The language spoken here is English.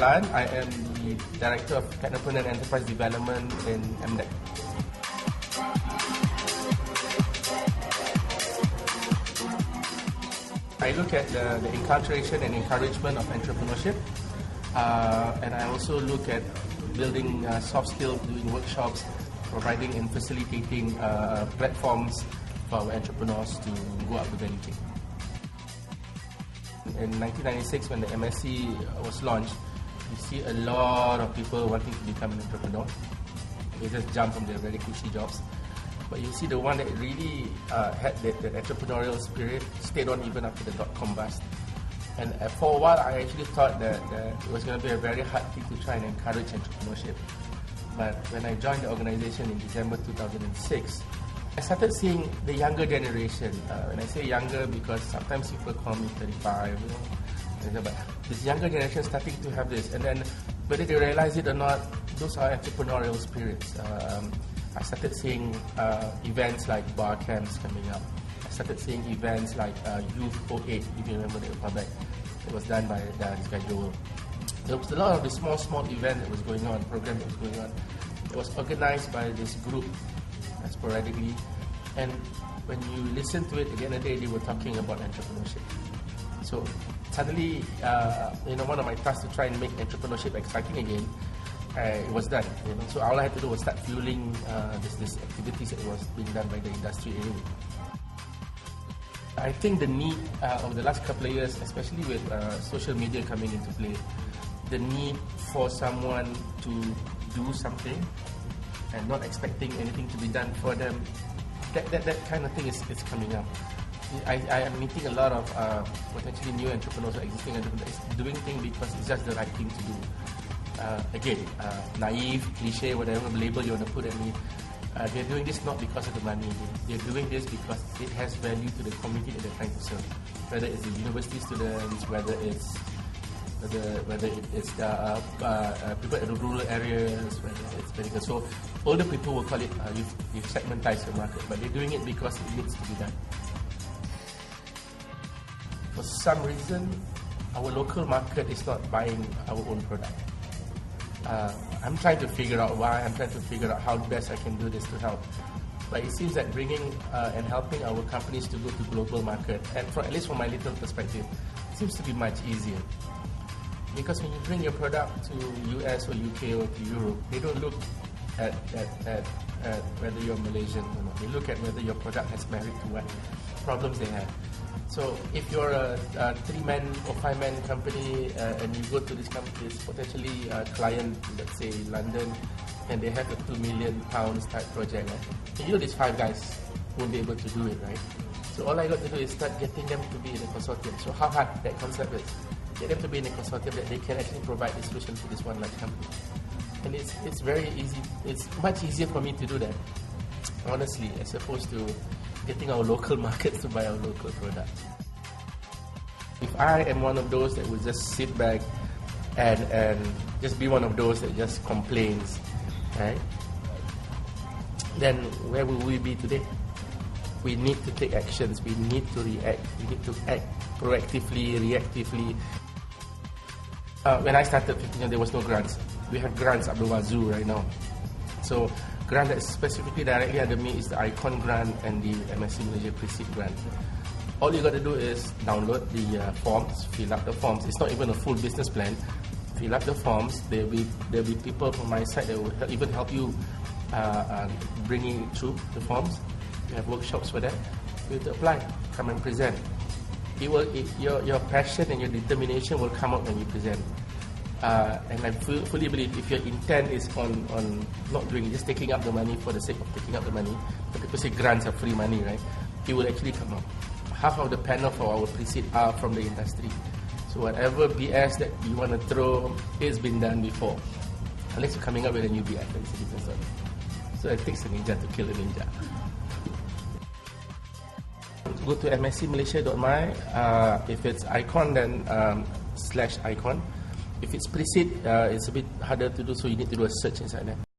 Roslan. I am the Director of Technopreneur and Enterprise Development in MSC. I look at the enculturation and encouragement of entrepreneurship, and I also look at building soft skills, doing workshops, providing and facilitating platforms for our entrepreneurs to go up the value chain. In 1996, when the MSC was launched, you see a lot of people wanting to become an entrepreneur. They just jump from their very cushy jobs. But you see the one that really had that entrepreneurial spirit stayed on even after the dot-com bust. And for a while, I actually thought that it was going to be a very hard thing to try and encourage entrepreneurship. But when I joined the organization in December 2006, I started seeing the younger generation. When I say younger, because sometimes people call me 35, but this younger generation starting to have this. And then whether they realize it or not, those are entrepreneurial spirits. I started seeing events like bar camps coming up. I started seeing events like Youth 08, if you remember the Republic. It was done by this guy Joel. There was a lot of the small events that was going on, program that was going on. It was organized by this group sporadically. And when you listen to it, at the end of the day, they were talking about entrepreneurship. So suddenly, one of my tasks to try and make entrepreneurship exciting again, it was done. So all I had to do was start fueling this activities that was being done by the industry anyway. I think the need over the last couple of years, especially with social media coming into play, the need for someone to do something and not expecting anything to be done for them, that kind of thing is coming up. I am meeting a lot of potentially new entrepreneurs or existing entrepreneurs doing things because it's just the right thing to do. Again, naive, cliche, whatever label you want to put at me, they're doing this not because of the money. They're doing this because it has value to the community that they're trying to serve. Whether it's the university students, whether it's the people in the rural areas, whether it's medical. So older people will call it you've segmentized the market, but they're doing it because it needs to be done. For some reason, our local market is not buying our own product. I'm trying to figure out why. I'm trying to figure out how best I can do this to help. But it seems that bringing and helping our companies to go to global market, and at least from my little perspective, it seems to be much easier. Because when you bring your product to US or UK or to Europe, they don't look at whether you're Malaysian or not. They look at whether your product has merit to what problems they have. So if you're a 3-man or 5-man company and you go to this company, this potentially client, let's say London, and they have a £2 million type project, right? And these 5 guys won't be able to do it, right? So all I got to do is start getting them to be in a consortium. So how hard that concept is? Get them to be in a consortium that they can actually provide the solution to this one large company. And it's very easy. It's much easier for me to do that, honestly, as opposed to getting our local markets to buy our local products. If I am one of those that will just sit back and just be one of those that just complains, right? Then where will we be today? We need to take actions. We need to react. We need to act proactively, reactively. When I started 15 years, there was no grants. We have grants up the wazoo right now. So grant that specifically directly under me is the ICON grant and the MSC Malaysia Pre-Seed grant. All you got to do is download the forms, fill up the forms. It's not even a full business plan. Fill up the forms. There'll be people from my side that will even help you bringing it through the forms. We have workshops for that. You have to apply, come and present. Your passion and your determination will come out when you present. And I fully believe if your intent is on not doing, just taking up the money for the sake of taking up the money, but people say grants are free money, right? It will actually come out. Half of the panel for our pre-seed are from the industry. So whatever BS that you want to throw, it's been done before. Unless you're coming up with a new BS, it's a different story. So it takes a ninja to kill a ninja. Go to mscmalaysia.my. If it's icon, then /icon. If it's pre-seed, it's a bit harder to do, so you need to do a search inside there.